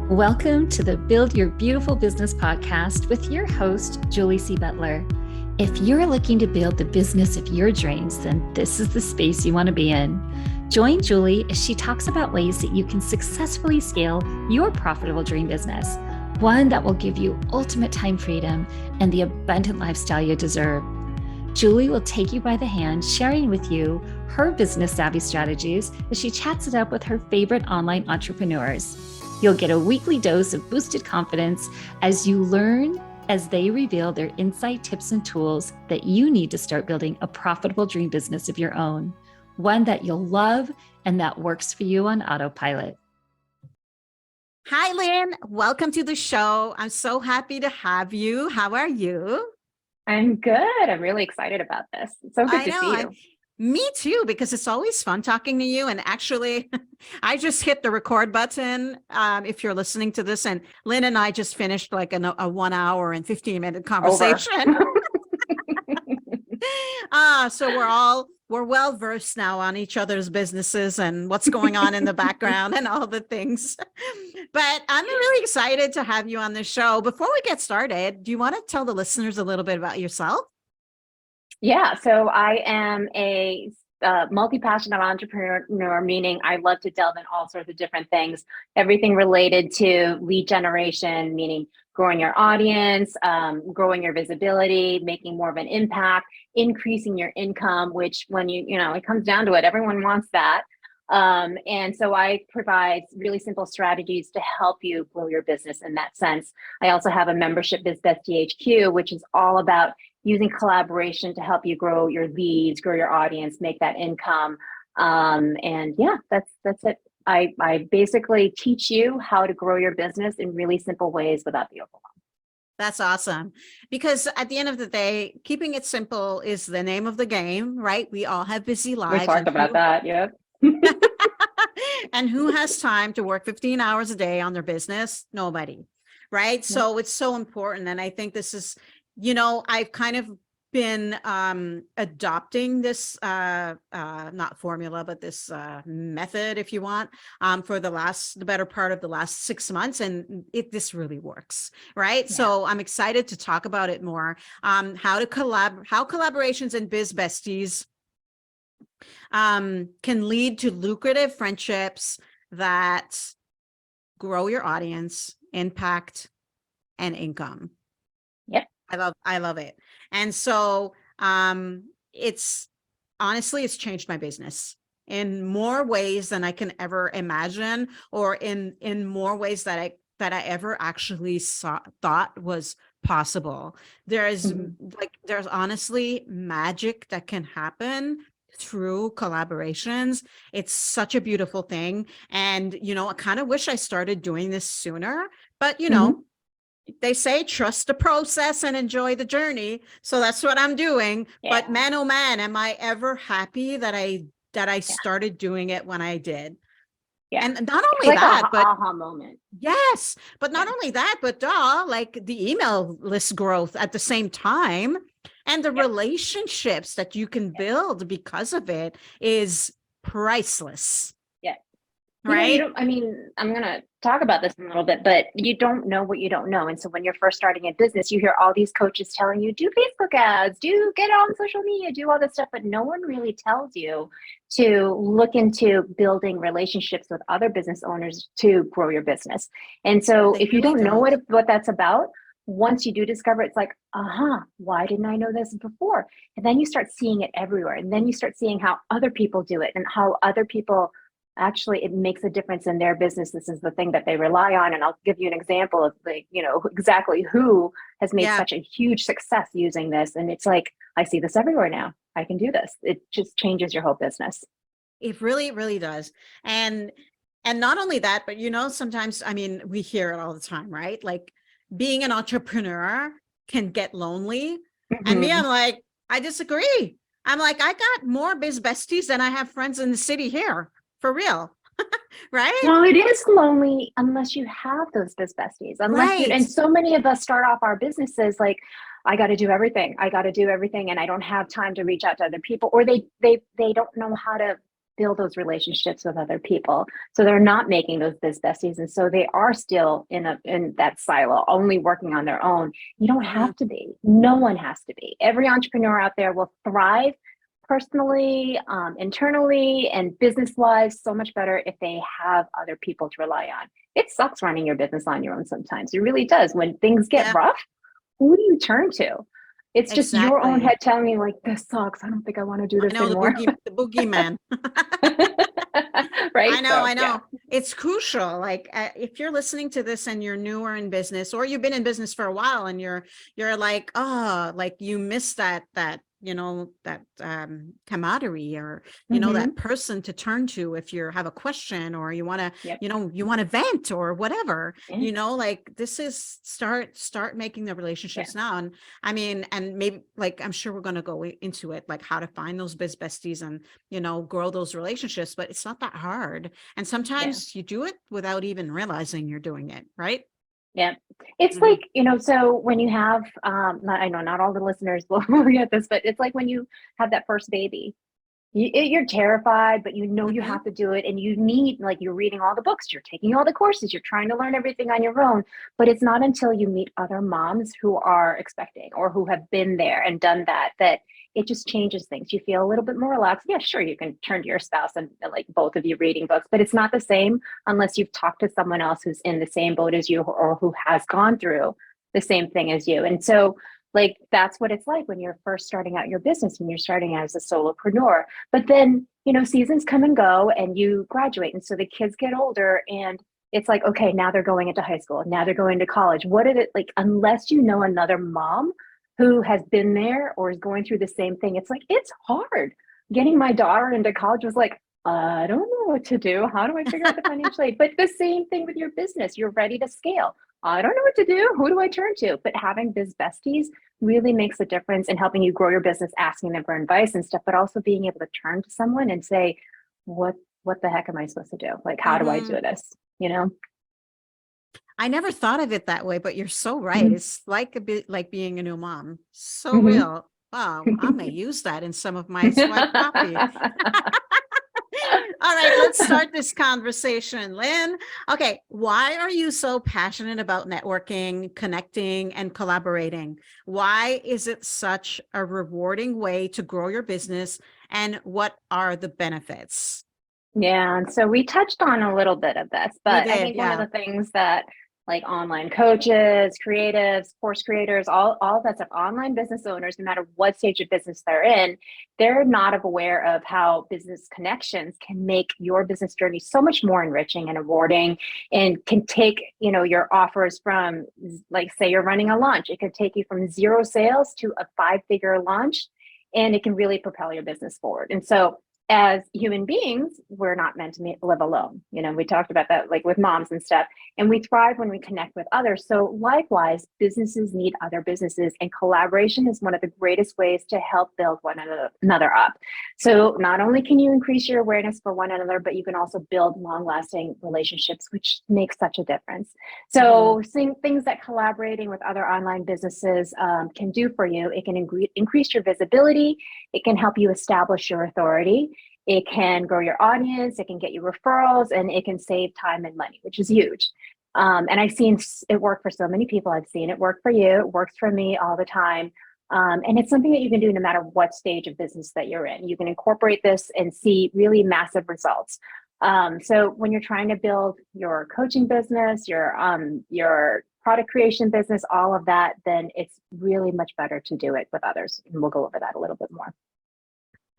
Welcome to the Build Your Beautiful Business podcast with your host, Julie C. Butler. If you're looking to build the business of your dreams, then this is the space you want to be in. Join Julie as she talks about ways that you can successfully scale your profitable dream business, one that will give you ultimate time freedom and the abundant lifestyle you deserve. Julie will take you by the hand, sharing with you her business savvy strategies as she chats it up with her favorite online entrepreneurs. You'll get a weekly dose of boosted confidence as you learn as they reveal their insight, tips, and tools that you need to start building a profitable dream business of your own, one that you'll love and that works for you on autopilot. Hi, Lynn. Welcome to the show. I'm so happy to have you. How are you? I'm good. I'm really excited about this. It's so good to see you. Me too, because it's always fun talking to you. And actually, I just hit the record button. If you're listening to this, and Lynn and I just finished like a 1 hour and 15-minute conversation. So we're well versed now on each other's businesses and what's going on in the background and all the things. But I'm really excited to have you on the show. Before we get started, do you want to tell the listeners a little bit about yourself? Yeah, so I am a multi-passionate entrepreneur, meaning I love to delve in all sorts of different things, everything related to lead generation, meaning growing your audience, growing your visibility, making more of an impact, increasing your income, which when it comes down to it, everyone wants that. And so I provide really simple strategies to help you grow your business in that sense. I also have a membership, Biz Bestie HQ, which is all about using collaboration to help you grow your leads, grow your audience, make that income. And yeah, that's it. I basically teach you how to grow your business in really simple ways without the overwhelm. That's awesome. Because at the end of the day, keeping it simple is the name of the game, right? We all have busy lives. We talked about that, yep. And who has time to work 15 hours a day on their business? Nobody, right? So it's so important. And I think this is, I've kind of been adopting this, not formula, but this method, if you want, for the better part of the last 6 months. And this really works, right? Yeah. So I'm excited to talk about it more, how collaborations and Biz Besties can lead to lucrative friendships that grow your audience, impact, and income. Yep. I love it. And so it's changed my business in more ways than I can ever imagine, or in more ways that I ever actually thought was possible. There's honestly magic that can happen through collaborations. It's such a beautiful thing. And, I kind of wish I started doing this sooner, but they say trust the process and enjoy the journey. So that's what I'm doing. Yeah. But man, oh man, am I ever happy that I started doing it when I did. Yeah. And not only that, but aha moment. Yes. But not only that, but like the email list growth at the same time. And the relationships that you can build because of it is priceless. Yeah. Right. I'm going to talk about this in a little bit, but you don't know what you don't know. And so when you're first starting a business, you hear all these coaches telling you, do Facebook ads, do get on social media, do all this stuff, but no one really tells you to look into building relationships with other business owners to grow your business. And so if you don't know what that's about, once you do discover, it's like, why didn't I know this before? And then you start seeing it everywhere. And then you start seeing how other people do it and how other people actually, it makes a difference in their business. This is the thing that they rely on. And I'll give you an example of exactly who has made such a huge success using this. And it's like, I see this everywhere now. I can do this. It just changes your whole business. It really, really does. And not only that, but sometimes, we hear it all the time, right? Like, being an entrepreneur can get lonely. Mm-hmm. And me, I'm like, I disagree. I'm like, I got more Biz Besties than I have friends in the city here, for real. Right? No, it is lonely unless you have those Biz Besties. And so many of us start off our businesses like, I got to do everything. And I don't have time to reach out to other people, or they don't know how to build those relationships with other people. So they're not making those biz besties. And so they are still in that silo, only working on their own. You don't have to be. No one has to be. Every entrepreneur out there will thrive personally, internally, and business-wise so much better if they have other people to rely on. It sucks running your business on your own sometimes. It really does. When things get rough, who do you turn to? It's just your own head telling me like, this sucks. I don't think I want to do this anymore. The boogeyman. Right. I know. Yeah. It's crucial. Like if you're listening to this and you're newer in business, or you've been in business for a while and you're like, oh, like you missed that camaraderie, or that person to turn to if you have a question, or you want to you want to vent or whatever. Like this is start making the relationships now. And I mean, and maybe like I'm sure we're going to go into it, like how to find those biz besties and grow those relationships, but it's not that hard, and sometimes you do it without even realizing you're doing it, right? Yeah. It's like, so when you have, I know not all the listeners will get this, but it's like when you have that first baby, you're terrified, but you have to do it, and you need, like, you're reading all the books, you're taking all the courses, you're trying to learn everything on your own. But it's not until you meet other moms who are expecting or who have been there and done that it just changes things. You feel a little bit more relaxed. Yeah, sure, you can turn to your spouse and like both of you reading books, but it's not the same unless you've talked to someone else who's in the same boat as you, or who has gone through the same thing as you. And so like, that's what it's like when you're first starting out your business, when you're starting as a solopreneur. But then, seasons come and go and you graduate. And so the kids get older, and it's like, okay, now they're going into high school. Now they're going to college. What is it like? Unless you know another mom who has been there or is going through the same thing, it's like, it's hard. Getting my daughter into college was like, I don't know what to do. How do I figure out the financial aid? But the same thing with your business. You're ready to scale. I don't know what to do. Who do I turn to? But having biz besties really makes a difference in helping you grow your business, asking them for advice and stuff, but also being able to turn to someone and say, what the heck am I supposed to do? Like, how do I do this? I never thought of it that way, but you're so right. It's like a bit like being a new mom. So real. Wow. I may use that in some of my swipe copy. All right, let's start this conversation, Lynn. Okay, why are you so passionate about networking, connecting, and collaborating? Why is it such a rewarding way to grow your business, and what are the benefits? Yeah, and so we touched on a little bit of this, but I think one of the things that like online coaches, creatives, course creators, all that stuff, online business owners, no matter what stage of business they're in, they're not aware of how business connections can make your business journey so much more enriching and rewarding, and can take, your offers from, like, say you're running a launch, it could take you from 0 sales to a 5-figure launch, and it can really propel your business forward. And so as human beings, we're not meant to live alone. We talked about that, like with moms and stuff, and we thrive when we connect with others. So likewise, businesses need other businesses, and collaboration is one of the greatest ways to help build one another up. So not only can you increase your awareness for one another, but you can also build long-lasting relationships, which makes such a difference. So seeing things that collaborating with other online businesses can do for you, it can increase your visibility, it can help you establish your authority, it can grow your audience, it can get you referrals, and it can save time and money, which is huge. And I've seen it work for so many people. I've seen it work for you. It works for me all the time. And it's something that you can do no matter what stage of business that you're in. You can incorporate this and see really massive results. So when you're trying to build your coaching business, your product creation business, all of that, then it's really much better to do it with others. And we'll go over that a little bit more.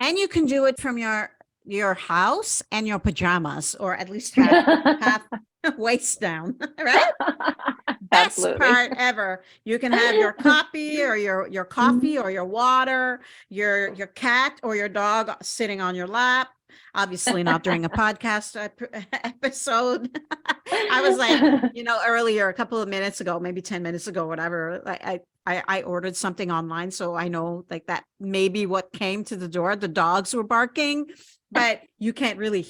And you can do it from your house and your pajamas, or at least half waist down, right? Best Absolutely. part ever. You can have your copy or your coffee or your water, your cat or your dog sitting on your lap. Obviously not during a podcast episode. I was like, earlier, a couple of minutes ago, maybe 10 minutes ago, whatever, I ordered something online. So I know like that maybe what came to the door, the dogs were barking, but you can't really,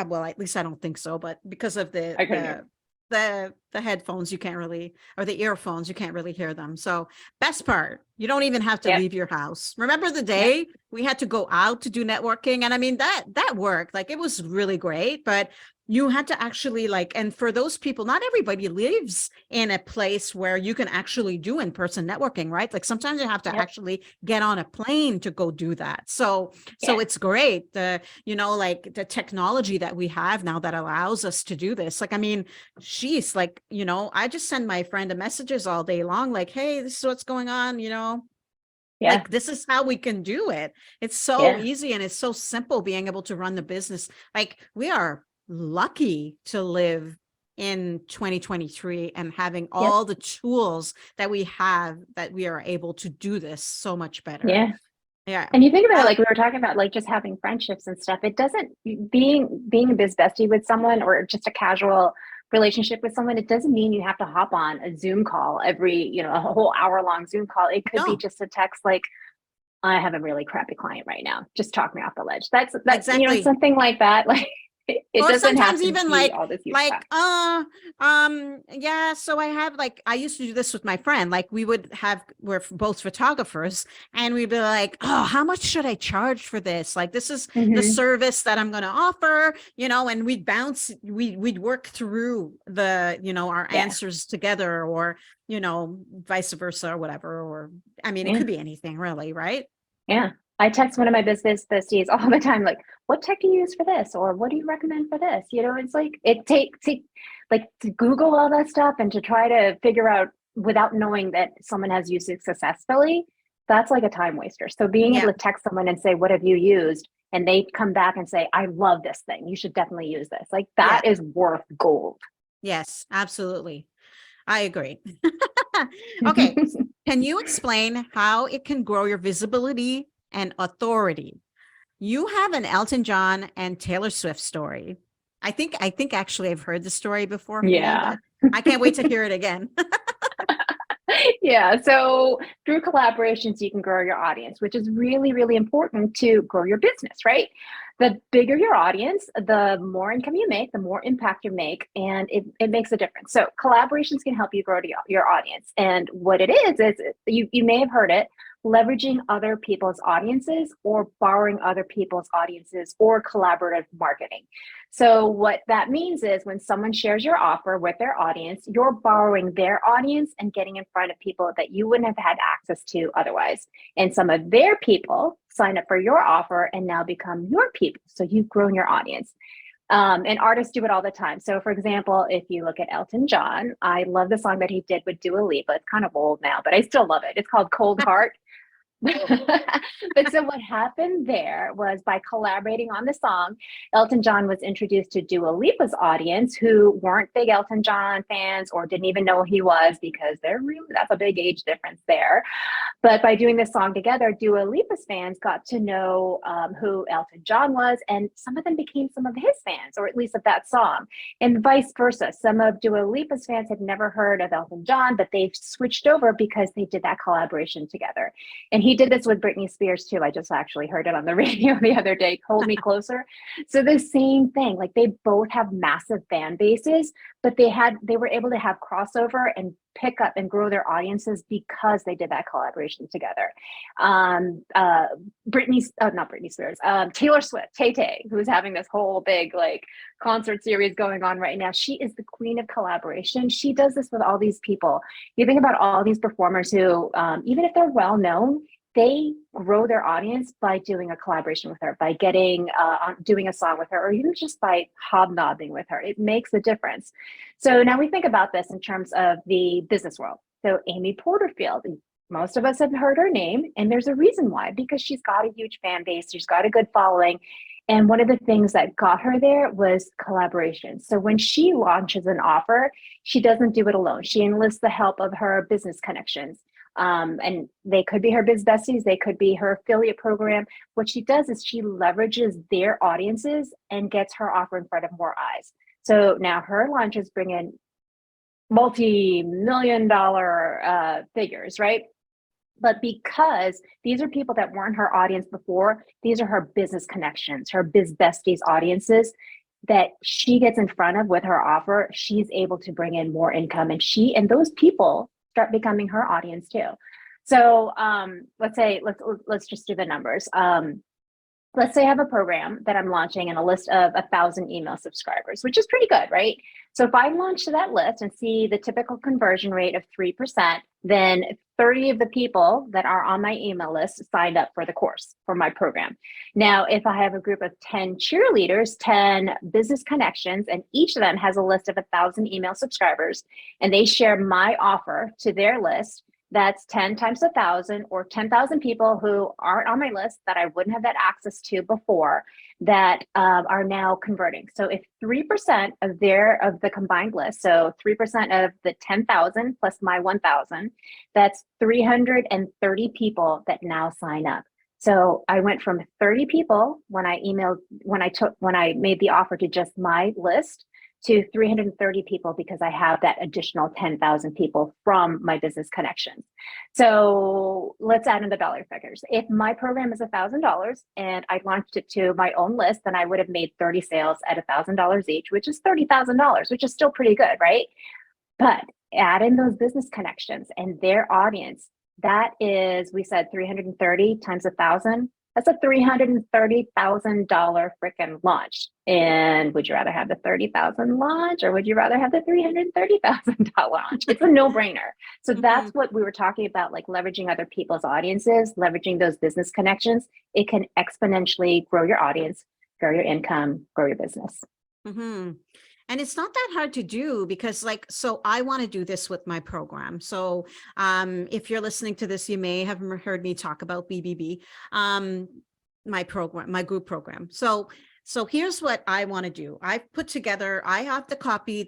well, at least I don't think so, but because of the the headphones, you can't really, or the earphones, you can't really hear them. So best part, you don't even have to Yep. leave your house. Remember the Yep. day we had to go out to do networking? And I mean, that worked. Like, it was really great, but you had to actually, like, and for those people, not everybody lives in a place where you can actually do in-person networking, right? Like, sometimes you have to Yep. actually get on a plane to go do that. So Yeah. it's great. Like the technology that we have now that allows us to do this. Like, I mean, she's like, I just send my friend a messages all day long, like, hey, this is what's going on, Yeah. like, this is how we can do it. It's so Yeah. easy and it's so simple being able to run the business. Like, we are lucky to live in 2023 and having Yep. all the tools that we have, that we are able to do this so much better. Yeah. Yeah. And you think about it, like we were talking about, like just having friendships and stuff. It doesn't being a biz bestie with someone or just a casual relationship with someone. It doesn't mean you have to hop on a Zoom call every, a whole hour-long Zoom call. It could be No, just a text like, I have a really crappy client right now. Just talk me off the ledge. That's exactly. Something like that. Like it Or doesn't have sometimes to even be all this huge stuff. yeah, so I have, like, I used to do this with my friend. Like, we're both photographers, and we'd be like, oh, how much should I charge for this? Like, this is the Mhm. service that I'm going to offer, and we'd work through our Yeah. answers together, or, vice versa, or whatever. Or, I mean, it Yeah. could be anything really, right? Yeah. I text one of my business besties all the time, like, what tech do you use for this? Or what do you recommend for this? It's like, it takes like to Google all that stuff and to try to figure out without knowing that someone has used it successfully, that's like a time waster. So being Yeah. able to text someone and say, what have you used? And they come back and say, I love this thing. You should definitely use this. Like, that is worth gold. Yes, absolutely. I agree. Okay. Can you explain how it can grow your visibility and authority? You have an Elton John and Taylor Swift story. I think actually I've heard the story before, Yeah. but I can't wait to hear it again. Yeah. So through collaborations, you can grow your audience, which is really, really important to grow your business, right? The bigger your audience, the more income you make, the more impact you make, and it makes a difference. So collaborations can help you grow your audience. And what it is you may have heard it, leveraging other people's audiences or borrowing other people's audiences or collaborative marketing. So what that means is when someone shares your offer with their audience, you're borrowing their audience and getting in front of people that you wouldn't have had access to otherwise. And some of their people sign up for your offer and now become your people. So you've grown your audience. And artists do it all the time. So for example, if you look at Elton John, I love the song that he did with Dua Lipa. It's kind of old now, but I still love it. It's called Cold Heart. But so what happened there was by collaborating on the song, Elton John was introduced to Dua Lipa's audience who weren't big Elton John fans or didn't even know who he was because that's a big age difference there. But by doing this song together, Dua Lipa's fans got to know who Elton John was, and some of them became some of his fans, or at least of that song, and vice versa. Some of Dua Lipa's fans had never heard of Elton John, but they switched over because they did that collaboration together. And he did this with Britney Spears too. I just actually heard it on the radio the other day, Hold Me Closer. So the same thing, like they both have massive fan bases, but they were able to have crossover and pick up and grow their audiences because they did that collaboration together. Not Britney Spears, Taylor Swift, Tay-Tay, who's having this whole big like concert series going on right now. She is the queen of collaboration. She does this with all these people. You think about all these performers who, even if they're well known, they grow their audience by doing a collaboration with her, by doing a song with her, or even just by hobnobbing with her. It makes a difference. So now we think about this in terms of the business world. So Amy Porterfield, most of us have heard her name, and there's a reason why, because she's got a huge fan base, she's got a good following. And one of the things that got her there was collaboration. So when she launches an offer, she doesn't do it alone. She enlists the help of her business connections. And they could be her biz besties, they could be her affiliate program. What she does is she leverages their audiences and gets her offer in front of more eyes. So now her launches bring in multi-million-dollar figures, right? But because these are people that weren't her audience before, these are her business connections, her biz besties audiences. that she gets in front of with her offer, she's able to bring in more income, and she and those people start becoming her audience too. So let's just do the numbers. Let's say I have a program that I'm launching and a list of 1,000 email subscribers, which is pretty good, right? So if I launch to that list and see the typical conversion rate of 3%, then 30 of the people that are on my email list signed up for the course, for my program. Now, if I have a group of 10 cheerleaders, 10 business connections, and each of them has a list of 1,000 email subscribers, and they share my offer to their list, that's 10 times 1,000, or 10,000 people who aren't on my list that I wouldn't have had access to before that are now converting. So if 3% of the combined list, so 3% of the 10,000 plus my 1,000, that's 330 people that now sign up. So I went from 30 people when I made the offer to just my list to 330 people because I have that additional 10,000 people from my business connections. So let's add in the dollar figures. If my program is $1,000 and I launched it to my own list, then I would have made 30 sales at $1,000 each, which is $30,000, which is still pretty good, right? But add in those business connections and their audience. That is, we said 330 times 1,000. That's a $330,000 freaking launch. And would you rather have the 30,000 launch, or would you rather have the $330,000 launch? It's a no-brainer. So that's what we were talking about, like leveraging other people's audiences, leveraging those business connections. It can exponentially grow your audience, grow your income, grow your business. And it's not that hard to do because so I want to do this with my program. So if you're listening to this, you may have heard me talk about BBB, my program, my group program. So here's what I want to do. I've put together, I have the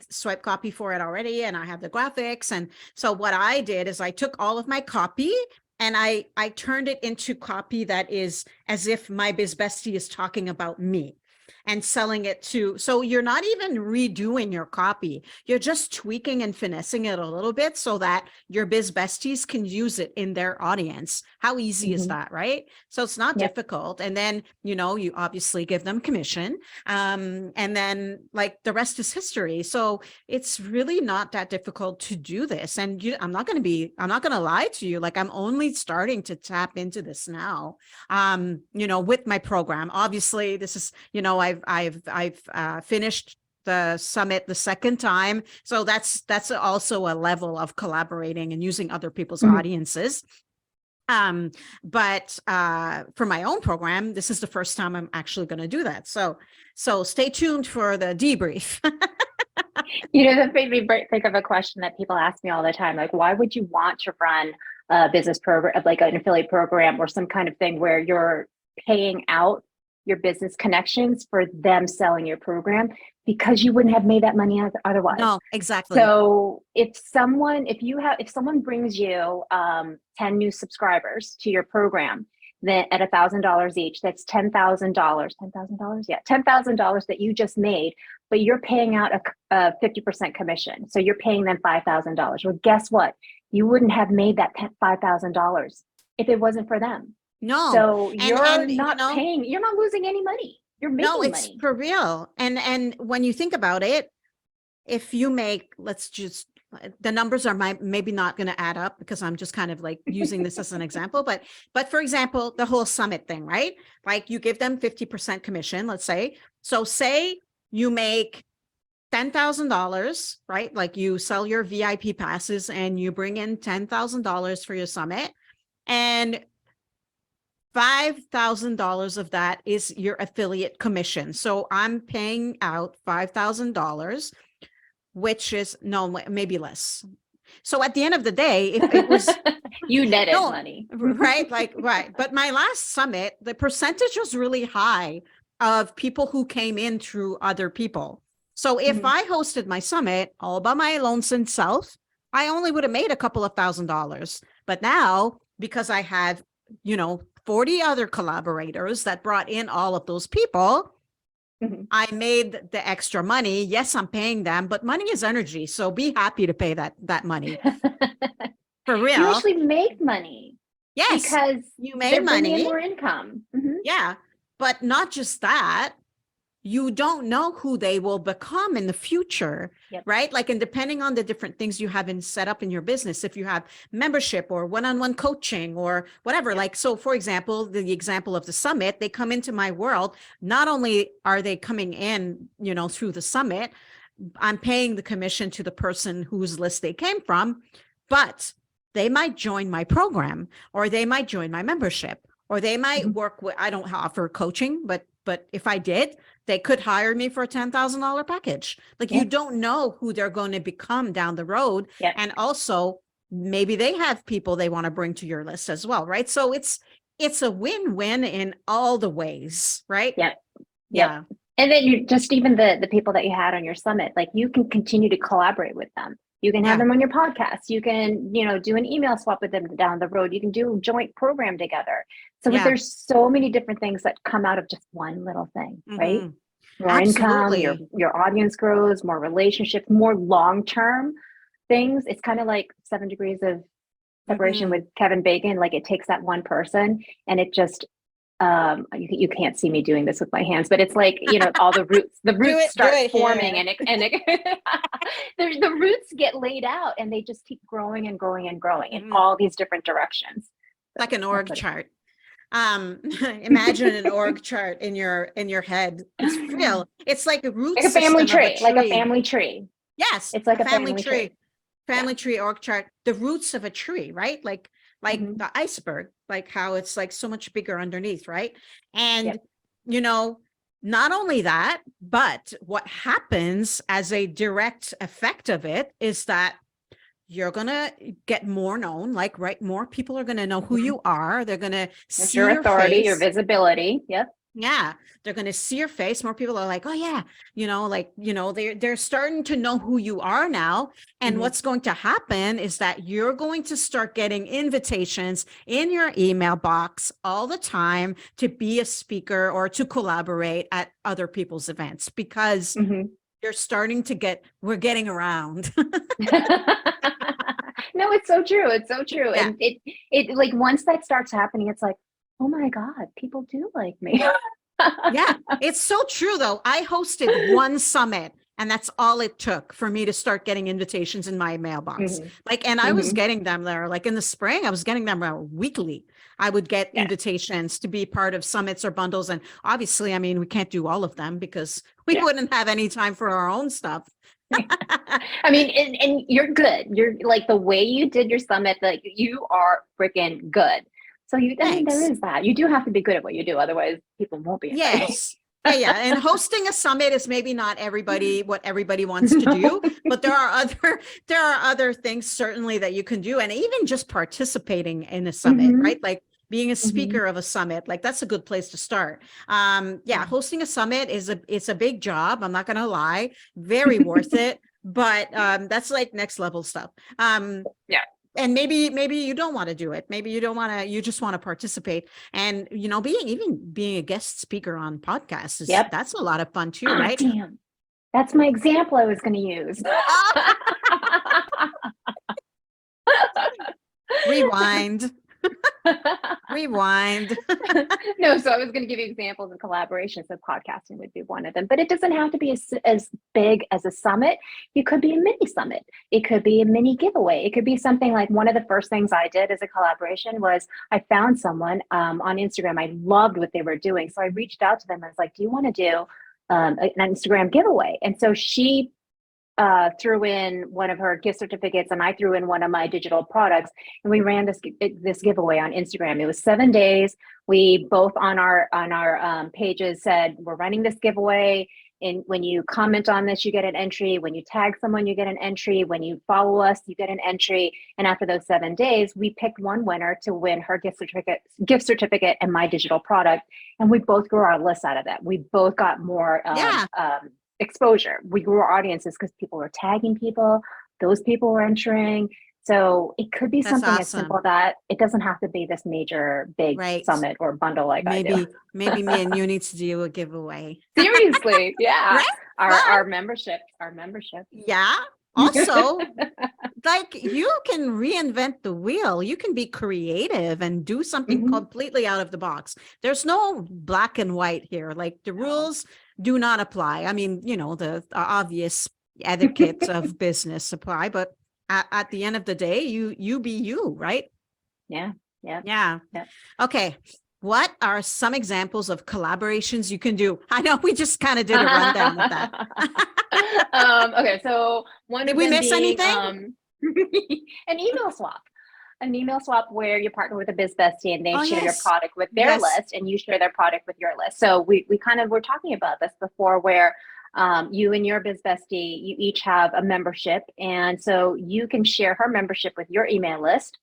swipe copy for it already, and I have the graphics. And so what I did is I took all of my copy and I turned it into copy that is as if my Biz Bestie is talking about me and selling it to, so you're not even redoing your copy. You're just tweaking and finessing it a little bit so that your Biz Besties can use it in their audience. How easy is that, right? So it's not difficult. And then, you obviously give them commission. And then the rest is history. So it's really not that difficult to do this. And I'm not going to lie to you. I'm only starting to tap into this now, with my program. Obviously this is, I've finished the summit the second time. So that's also a level of collaborating and using other people's audiences. But for my own program, this is the first time I'm actually going to do that. So stay tuned for the debrief. That made me think of a question that people ask me all the time. Why would you want to run a business program, like an affiliate program or some kind of thing where you're paying out your business connections for them selling your program? Because you wouldn't have made that money otherwise. No, exactly. So if someone brings you 10 new subscribers to your program, then at $1,000 each, that's $10,000. $10,000, yeah, $10,000 that you just made, but you're paying out a 50% commission. So you're paying them $5,000. Well, guess what? You wouldn't have made that $5,000 if it wasn't for them. No. So you're not losing any money. You're making money. No, it's for real. And when you think about it, if you make, the numbers are maybe not going to add up because I'm just kind of using this as an example, but for example, the whole summit thing, right? You give them 50% commission, let's say. So say you make $10,000, right? You sell your VIP passes and you bring in $10,000 for your summit, and $5,000 of that is your affiliate commission. So I'm paying out $5,000, which is maybe less. So at the end of the day, if it was you netted money, right? Right. But my last summit, the percentage was really high of people who came in through other people. So if I hosted my summit all by my lonesome self, I only would have made a couple of $1,000s. But now, because I have, 40 other collaborators that brought in all of those people, I made the extra money. Yes, I'm paying them, but money is energy. So be happy to pay that money. For real. You actually make money. Yes. Because you made money. More income. Yeah. But not just that, you don't know who they will become in the future, Yep. right? Like, and depending on the different things you have set up in your business, if you have membership or one-on-one coaching or whatever, Yep. like, so for example, the example of the summit, they come into my world. Not only are they coming in, through the summit, I'm paying the commission to the person whose list they came from, but they might join my program, or they might join my membership, or they might work with, I don't offer coaching, but if I did, they could hire me for a $10,000 package. Like, you don't know who they're going to become down the road. Yep. And also maybe they have people they want to bring to your list as well. Right. So it's a win-win in all the ways. Right. Yep. Yeah. And then you just, even the people that you had on your summit, like, you can continue to collaborate with them. You can have them on your podcast. You can, do an email swap with them down the road. You can do a joint program together. So there's so many different things that come out of just one little thing, right? More income, your audience grows, more relationships, more long-term things. It's kind of like 7 Degrees of Separation with Kevin Bacon. Like, it takes that one person, and it just, you can't see me doing this with my hands, but it's like, all the roots start forming, and the roots get laid out, and they just keep growing and growing and growing in all these different directions. Like an org chart. Imagine an org chart in your head. It's real. It's like a root like a family tree, like a family tree. Yes. It's like a family tree. Family tree org chart, the roots of a tree, right? Like the iceberg, like how it's like so much bigger underneath, right? And, not only that, but what happens as a direct effect of it is that you're going to get more known, like, right? More people are going to know who you are. They're going to see your authority, face. your visibility. Yep. Yeah. They're going to see your face. More people are like, oh yeah. They're starting to know who you are now. And what's going to happen is that you're going to start getting invitations in your email box all the time to be a speaker or to collaborate at other people's events, because you're starting to we're getting around. No, it's so true. It's so true. Yeah. And it like, once that starts happening, it's like, oh my God, people do like me. Yeah, it's so true though. I hosted one summit, and that's all it took for me to start getting invitations in my mailbox. And I was getting them there, like in the spring, I was getting them weekly. I would get invitations to be part of summits or bundles. And obviously, I mean, we can't do all of them because we wouldn't have any time for our own stuff. I mean, and you're good. You're like, the way you did your summit, like, you are freaking good. So I mean, there is that. You do have to be good at what you do. Otherwise, people won't be. Yes. Yeah. And hosting a summit is maybe not what everybody wants to do, but there are other things certainly that you can do. And even just participating in a summit, right? Like being a speaker of a summit, like, that's a good place to start. Hosting a summit it's a big job. I'm not going to lie, very worth it, but that's like next level stuff. And maybe you don't want to do it. Maybe you don't want to, you just want to participate. And, being a guest speaker on podcasts, that's a lot of fun too, right? Damn. That's my example I was going to use. Rewind. No, so I was going to give you examples of collaborations, so podcasting would be one of them, but it doesn't have to be as big as a summit. It could be a mini summit. It could be a mini giveaway. It could be something like, one of the first things I did as a collaboration was I found someone on Instagram. I loved what they were doing. So I reached out to them. I was like, do you want to do an Instagram giveaway? And so she threw in one of her gift certificates, and I threw in one of my digital products, and we ran this giveaway on Instagram. It was 7 days. We both on our pages said, we're running this giveaway, and when you comment on this, you get an entry. When you tag someone, you get an entry. When you follow us, you get an entry. And after those 7 days, we picked one winner to win her gift certificate and my digital product, and we both grew our list out of that. We both got more exposure. We grew our audiences because people were tagging people. Those people were entering. So it could be something as simple that it doesn't have to be this major big summit or bundle like I do. Maybe me and you need to do a giveaway. Seriously. Yeah. Right? Our membership. Yeah. Also, like you can reinvent the wheel. You can be creative and do something completely out of the box. There's no black and white here. Like the rules do not apply. I mean, the obvious etiquette of business apply, but at the end of the day, you be you, right? Yeah. Yeah. Okay. What are some examples of collaborations you can do? I know we just kind of did a rundown of that. Okay, so one Did of we them miss being anything? an email swap. An email swap where you partner with a Biz Bestie and they share your Yes. product with their list and you share their product with your list. So we kind of were talking about this before where you and your Biz Bestie, you each have a membership. And so you can share her membership with your email list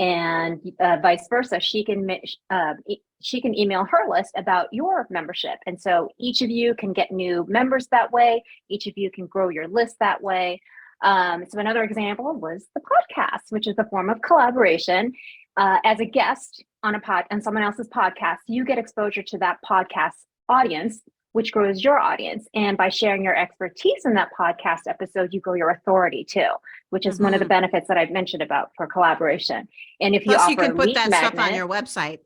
and vice versa. She can email her list about your membership. And so each of you can get new members that way. Each of you can grow your list that way. So another example was the podcast, which is a form of collaboration. As a guest on someone else's podcast, you get exposure to that podcast audience, which grows your audience. And by sharing your expertise in that podcast episode, you grow your authority too, which is one of the benefits that I've mentioned about for collaboration. And if you Plus, offer you can put that magnet, stuff on your website.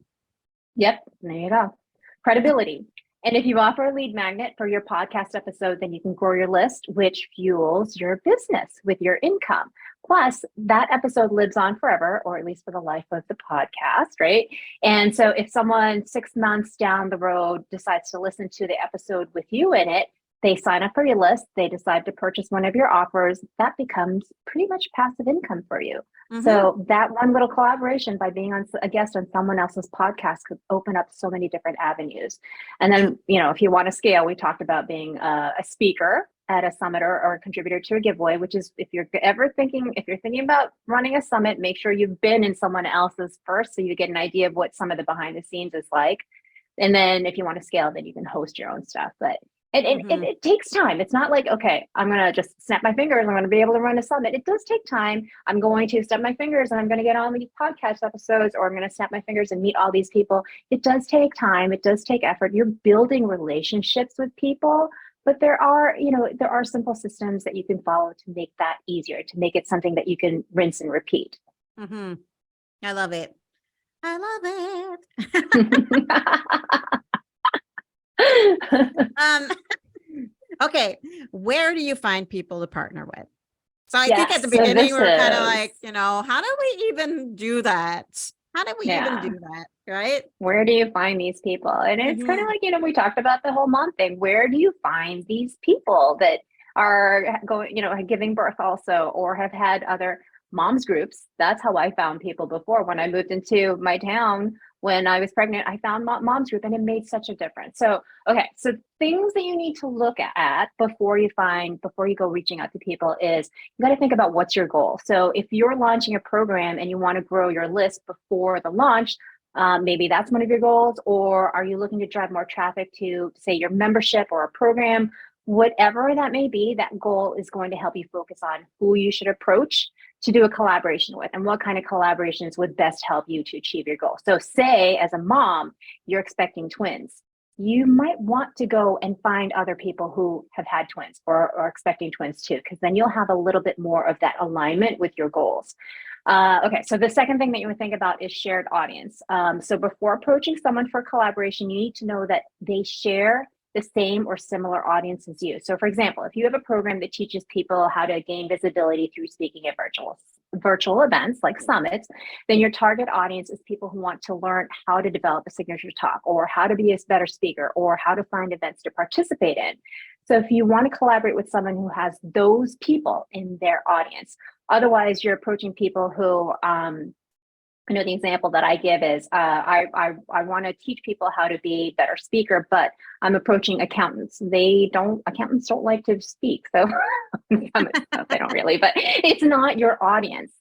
Yep, there you go. Credibility. And if you offer a lead magnet for your podcast episode, then you can grow your list, which fuels your business with your income. Plus, that episode lives on forever, or at least for the life of the podcast, right? And so if someone 6 months down the road decides to listen to the episode with you in it, they sign up for your list, they decide to purchase one of your offers, that becomes pretty much passive income for you. So that one little collaboration by being a guest on someone else's podcast could open up so many different avenues. And then, if you want to scale, we talked about being a speaker at a summit or a contributor to a giveaway, which is if you're thinking about running a summit, make sure you've been in someone else's first so you get an idea of what some of the behind the scenes is like. And then if you want to scale, then you can host your own stuff. But it takes time. It's not like, okay, I'm going to just snap my fingers. I'm going to be able to run a summit. It does take time. I'm going to snap my fingers and I'm going to get on these podcast episodes, or I'm going to snap my fingers and meet all these people. It does take time. It does take effort. You're building relationships with people, but there are simple systems that you can follow to make that easier, to make it something that you can rinse and repeat. I love it. I love it. Okay, where do you find people to partner with? So I think at the beginning we were kind of like, how do we even do that? How do we even do that? Right? Where do you find these people? And it's kind of like, we talked about the whole mom thing. Where do you find these people that are going, giving birth also, or have had other moms groups? That's how I found people before. When I moved into my town, when I was pregnant, I found mom's group and it made such a difference. So, okay. So things that you need to look at before you go reaching out to people is you got to think about what's your goal. So if you're launching a program and you want to grow your list before the launch, maybe that's one of your goals. Or are you looking to drive more traffic to, say, your membership or a program? Whatever that may be, that goal is going to help you focus on who you should approach to do a collaboration with and what kind of collaborations would best help you to achieve your goal. So say as a mom, you're expecting twins. You might want to go and find other people who have had twins or are expecting twins too, because then you'll have a little bit more of that alignment with your goals. Okay, so the second thing that you would think about is shared audience. So before approaching someone for collaboration, you need to know that they share the same or similar audience as you. So for example, if you have a program that teaches people how to gain visibility through speaking at virtual events like summits, then your target audience is people who want to learn how to develop a signature talk, or how to be a better speaker, or how to find events to participate in. So if you want to collaborate with someone who has those people in their audience, otherwise you're approaching people who, the example that I give is I want to teach people how to be a better speaker, but I'm approaching accountants. Accountants don't like to speak. So they don't really, but it's not your audience,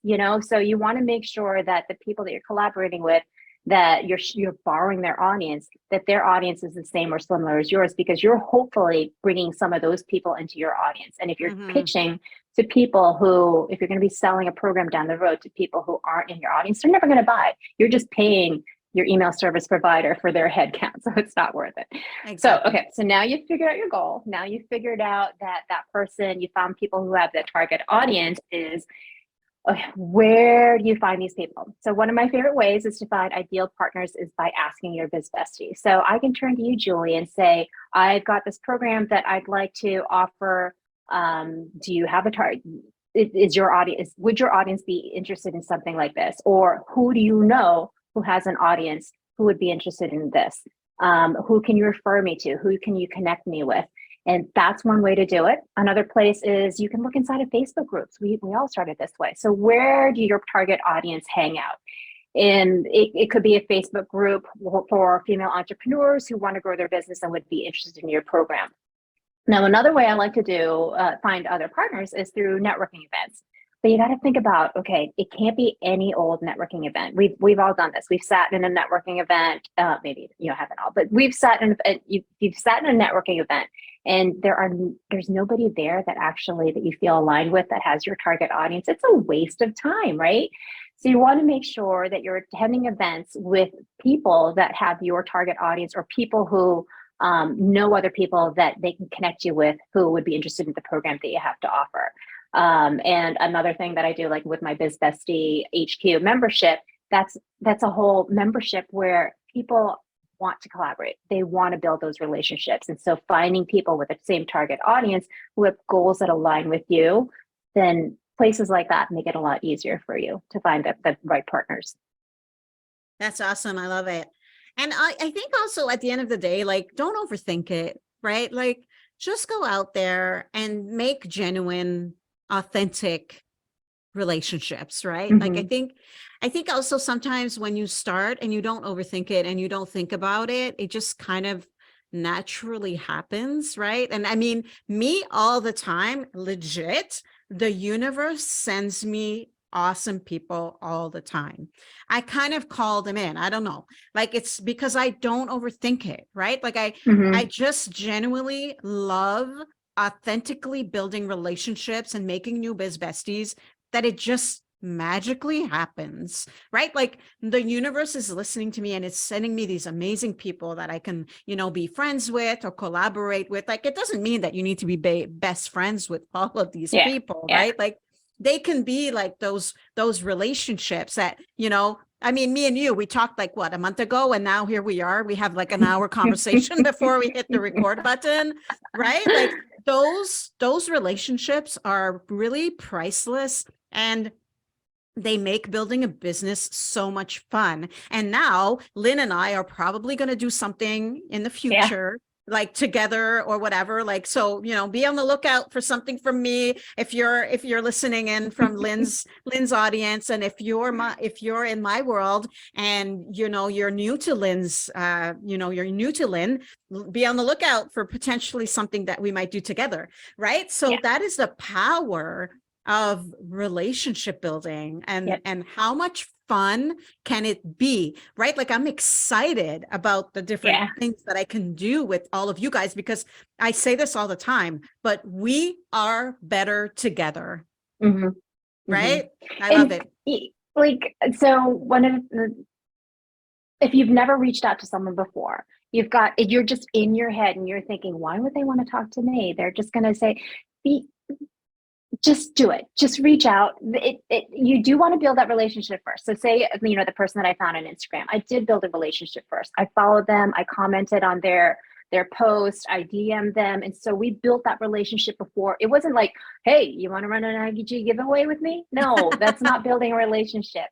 so you want to make sure that the people that you're collaborating with, that you're borrowing their audience, that their audience is the same or similar as yours, because you're hopefully bringing some of those people into your audience. And if you're pitching to people who, if you're going to be selling a program down the road to people who aren't in your audience, they're never going to buy. You're just paying, your email service provider for their head count. So it's not worth it. Exactly. So, okay. So now you've figured out your goal. Now you've figured out that person, you found people who have that target audience is, okay, where do you find these people? So one of my favorite ways is to find ideal partners is by asking your biz bestie. So I can turn to you, Julie, and say, I've got this program that I'd like to offer. Do you have a target? Is your audience, would your audience be interested in something like this? Or who do you know who has an audience who would be interested in this? Who can you refer me to? Who can you connect me with? And that's one way to do it. Another place is you can look inside of Facebook groups. We all started this way. So where do your target audience hang out? And it could be a Facebook group for female entrepreneurs who want to grow their business and would be interested in your program. Now, another way I like to do find other partners is through networking events. But you got to think about, okay, it can't be any old networking event. We've all done this. We've sat in a networking event, maybe you haven't all, but you've sat in a networking event, and there's nobody there that you feel aligned with that has your target audience. It's a waste of time, right? So you want to make sure that you're attending events with people that have your target audience, or people who know other people that they can connect you with who would be interested in the program that you have to offer. And another thing that I do, like with my Biz Bestie HQ membership, that's a whole membership where people want to collaborate. They want to build those relationships. And so finding people with the same target audience who have goals that align with you, then places like that make it a lot easier for you to find the right partners. That's awesome. I love it. And I think also at the end of the day, like, don't overthink it, right? Like, just go out there and make genuine, authentic relationships, right? Mm-hmm. Like, I think also sometimes when you start and you don't overthink it and you don't think about it, it just kind of naturally happens, right? And I mean, me all the time, legit, the universe sends me awesome people all the time. I kind of call them in. I don't know. Like, it's because I don't overthink it, right? Like I just genuinely love authentically building relationships and making new biz besties, that it just magically happens, right? Like, the universe is listening to me and it's sending me these amazing people that I can, be friends with or collaborate with. Like, it doesn't mean that you need to be best friends with all of these people, right? Like, they can be like those relationships that, I mean, me and you, we talked like a month ago, and now here we are. We have like an hour conversation before we hit the record button, right? Like, those relationships are really priceless, and they make building a business so much fun. And now Lynn and I are probably going to do something in the future, like together or whatever. Like, so, be on the lookout for something from me. If you're listening in from Lynn's audience, and if you're in my world and, you're new to Lynn's, you're new to Lynn, be on the lookout for potentially something that we might do together. Right. So that is the power of relationship building, and how much fun can it be, right? Like, I'm excited about the different things that I can do with all of you guys, because I say this all the time, but we are better together. Right? I love it. Like, so if you've never reached out to someone before, you're just in your head and you're thinking, why would they want to talk to me? They're just going to say, just do it. Just reach out. You do want to build that relationship first. So say, the person that I found on Instagram, I did build a relationship first. I followed them. I commented on their post. I DM'd them. And so we built that relationship before. It wasn't like, hey, you want to run an IGG giveaway with me? No, that's not building a relationship.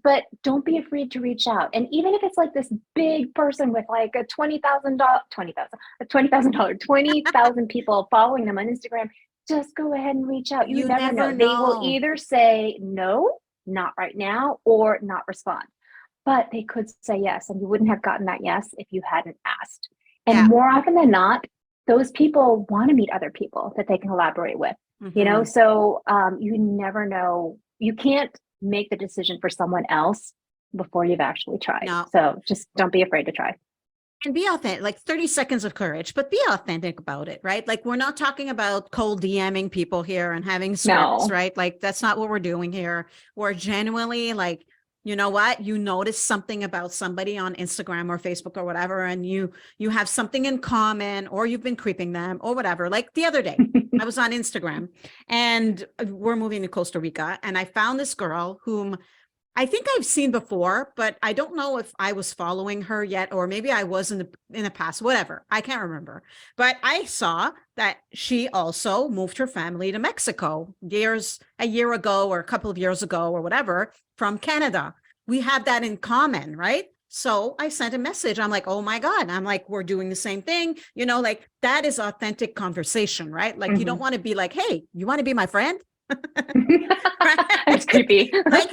But don't be afraid to reach out. And even if it's like this big person with like a 20,000 people following them on Instagram, just go ahead and reach out. You never know. They will either say no, not right now, or not respond. But they could say yes, and you wouldn't have gotten that yes if you hadn't asked. And more often than not, those people want to meet other people that they can collaborate with. So you never know. You can't make the decision for someone else before you've actually tried. No. So just don't be afraid to try. And be authentic, like 30 seconds of courage, but be authentic about it, right? Like, we're not talking about cold DMing people here and having scripts, right? Like, that's not what we're doing here. We're genuinely like you know what, you notice something about somebody on Instagram or Facebook or whatever, and you have something in common, or you've been creeping them or whatever. Like the other day, I was on Instagram and we're moving to Costa Rica, and I found this girl whom I think I've seen before, but I don't know if I was following her yet, or maybe I was in the past, whatever. I can't remember. But I saw that she also moved her family to Mexico a year ago, or a couple of years ago, or whatever, from Canada. We have that in common, right? So I sent a message. I'm like, oh my God. I'm like, we're doing the same thing. You know, like that is authentic conversation, right? Like you don't want to be like, hey, you want to be my friend? That's creepy. Like,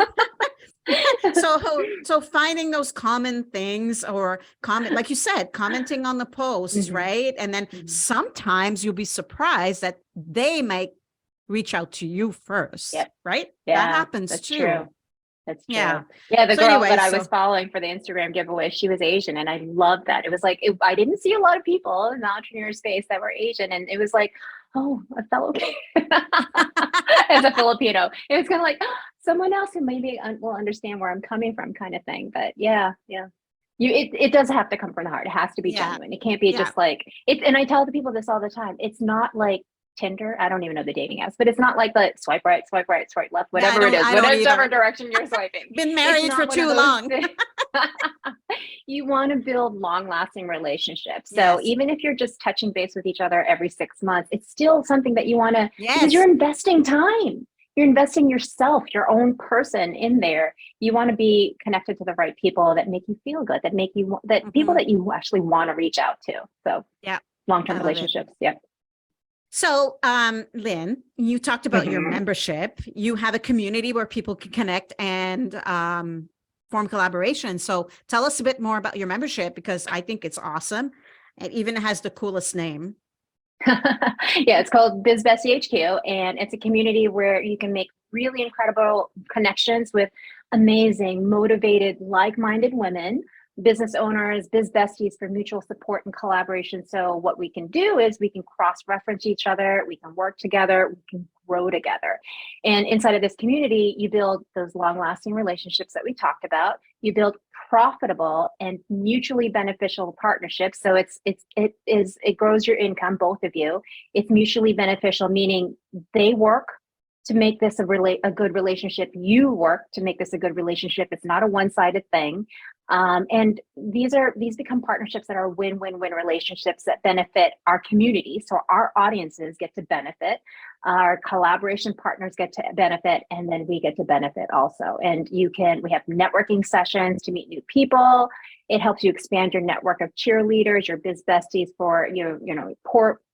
so finding those common things, or like you said, commenting on the posts, right? And then sometimes you'll be surprised that they might reach out to you first, right? Yeah, that happens that's too. True. That's true. Yeah. Yeah. The So girl anyway, that I was following for the Instagram giveaway, she was Asian. And I loved that. It was like, I didn't see a lot of people in the entrepreneur space that were Asian. And it was like, oh, a fellow as a Filipino. It was kind of like someone else who maybe will understand where I'm coming from, kind of thing. But yeah. It does have to come from the heart. It has to be genuine. It can't be just like it. And I tell the people this all the time. It's not like Tinder. I don't even know the dating apps, but it's not like the swipe right, swipe left, whatever it is, whatever direction you're swiping. Been married for too long. You want to build long-lasting relationships. So even if you're just touching base with each other every 6 months, it's still something that you want to, because you're investing time. You're investing yourself, your own person in there. You want to be connected to the right people that make you feel good, that people that you actually want to reach out to. So long-term relationships. So, Lynn, you talked about your membership. You have a community where people can connect and form collaboration. So tell us a bit more about your membership, because I think it's awesome. It even has the coolest name. It's called Biz Bestie HQ, and it's a community where you can make really incredible connections with amazing, motivated, like-minded women, business owners, biz besties, for mutual support and collaboration. So what we can do is we can cross-reference each other, we can work together, we can grow together. And inside of this community, you build those long-lasting relationships that we talked about. You build profitable and mutually beneficial partnerships. So it grows your income, both of you. It's mutually beneficial, meaning they work to make this a good relationship. You work to make this a good relationship. It's not a one-sided thing. And these become partnerships that are win-win-win relationships that benefit our community. So our audiences get to benefit, our collaboration partners get to benefit, and then we get to benefit also. And we have networking sessions to meet new people. It helps you expand your network of cheerleaders, your biz besties for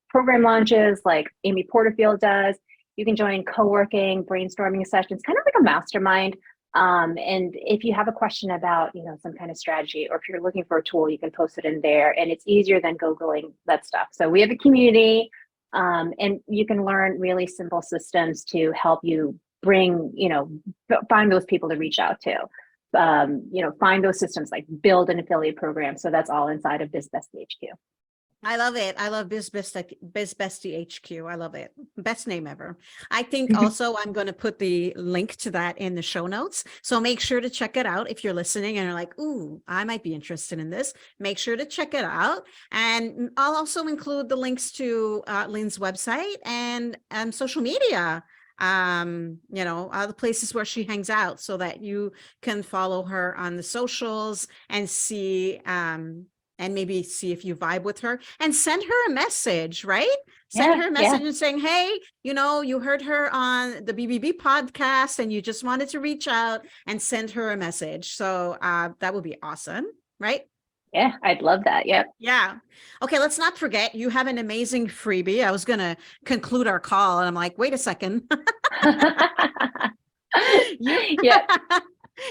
program launches like Amy Porterfield does. You can join co-working, brainstorming sessions, kind of like a mastermind. And if you have a question about, some kind of strategy, or if you're looking for a tool, you can post it in there, and it's easier than Googling that stuff. So we have a community, and you can learn really simple systems to help you find those people to reach out to, find those systems, like build an affiliate program. So that's all inside of Biz Bestie HQ. I love it. I love Biz Bestie HQ. I love it. Best name ever. I think also I'm going to put the link to that in the show notes. So make sure to check it out. If you're listening and you're like, ooh, I might be interested in this, make sure to check it out. And I'll also include the links to Lynn's website and social media, other places where she hangs out, so that you can follow her on the socials and see, and maybe see if you vibe with her, and send her a message, right? Send her a message and saying, hey, you heard her on the BBB podcast and you just wanted to reach out, and send her a message. So that would be awesome, right? Yeah, I'd love that. Yep. Yeah. Okay, let's not forget, you have an amazing freebie. I was going to conclude our call and I'm like, wait a second.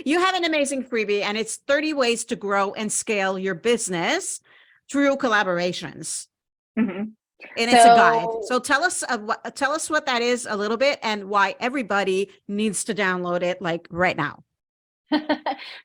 You have an amazing freebie, and it's 30 ways to grow and scale your business through collaborations. And it's a guide. So tell us what that is a little bit, and why everybody needs to download it, like right now.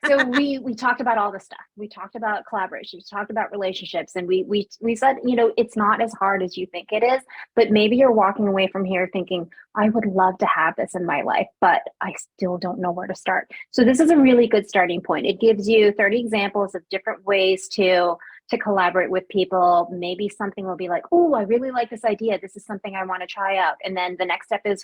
So we talked about all the stuff. We talked about collaboration. We talked about relationships, and we said, it's not as hard as you think it is. But maybe you're walking away from here thinking, I would love to have this in my life, but I still don't know where to start. So this is a really good starting point. It gives you 30 examples of different ways to collaborate with people. Maybe something will be like, oh, I really like this idea. This is something I want to try out. And then the next step is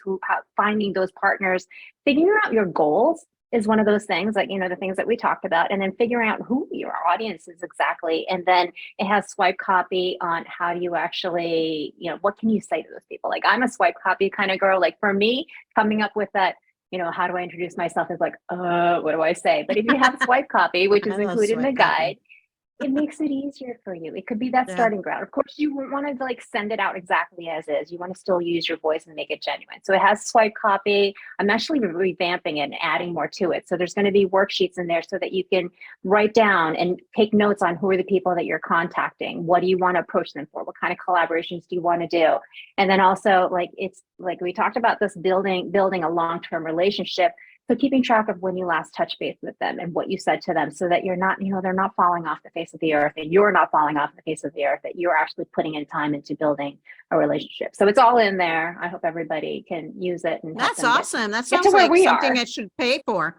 finding those partners. Figuring out your goals is one of those things, like, the things that we talked about, and then figuring out who your audience is exactly. And then it has swipe copy on how do you actually, what can you say to those people? Like, I'm a swipe copy kind of girl. Like, for me, coming up with that, how do I introduce myself is like, what do I say? But if you have swipe copy, which is included in the guide, it makes it easier for you. It could be that starting ground. Of course, you won't want to send it out exactly as is. You want to still use your voice and make it genuine. So it has swipe copy. I'm actually revamping it and adding more to it. So there's going to be worksheets in there so that you can write down and take notes on who are the people that you're contacting. What do you want to approach them for? What kind of collaborations do you want to do? And then also, it's like we talked about this building a long-term relationship. So keeping track of when you last touched base with them and what you said to them, so that you're not, they're not falling off the face of the earth, and you're not falling off the face of the earth, that you're actually putting in time into building a relationship. So it's all in there. I hope everybody can use it. And that's awesome. That get sounds like something I should pay for.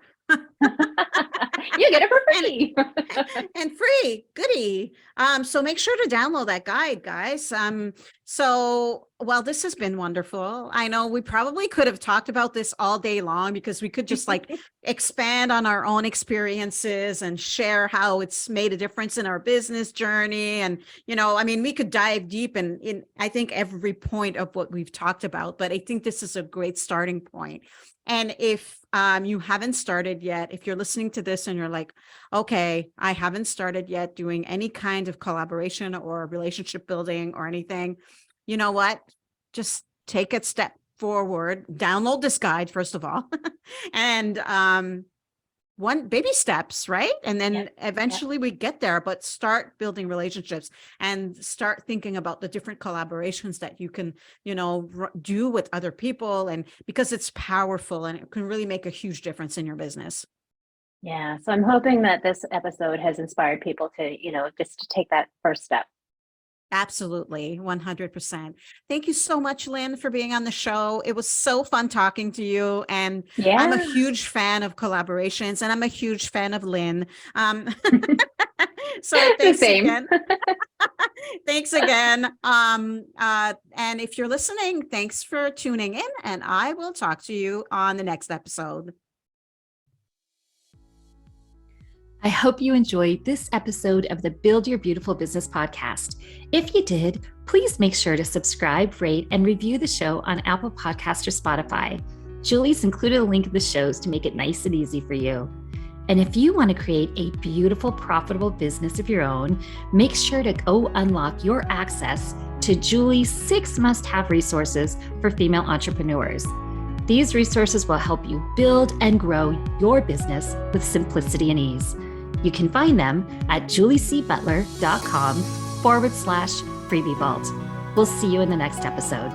You get it for free. and free. Goody. So make sure to download that guide, guys. This has been wonderful. I know we probably could have talked about this all day long, because we could just expand on our own experiences and share how it's made a difference in our business journey. And, we could dive deep in I think every point of what we've talked about, but I think this is a great starting point. And if you haven't started yet, if you're listening to this and you're like, okay, I haven't started yet doing any kind of collaboration or relationship building or anything, you know what? Just take a step forward, download this guide, first of all, and one baby steps, right? And then eventually we get there, but start building relationships and start thinking about the different collaborations that you can, do with other people. And because it's powerful and it can really make a huge difference in your business. Yeah. So I'm hoping that this episode has inspired people to, just to take that first step. Absolutely. 100%. Thank you so much, Lynn, for being on the show. It was so fun talking to you. And I'm a huge fan of collaborations, and I'm a huge fan of Lynn. So thanks again. Thanks again. And if you're listening, thanks for tuning in, and I will talk to you on the next episode. I hope you enjoyed this episode of the Build Your Beautiful Business podcast. If you did, please make sure to subscribe, rate, and review the show on Apple Podcasts or Spotify. Julie's included a link in the shows to make it nice and easy for you. And if you want to create a beautiful, profitable business of your own, make sure to go unlock your access to Julie's 6 must-have resources for female entrepreneurs. These resources will help you build and grow your business with simplicity and ease. You can find them at juliecbutler.com/freebie vault. We'll see you in the next episode.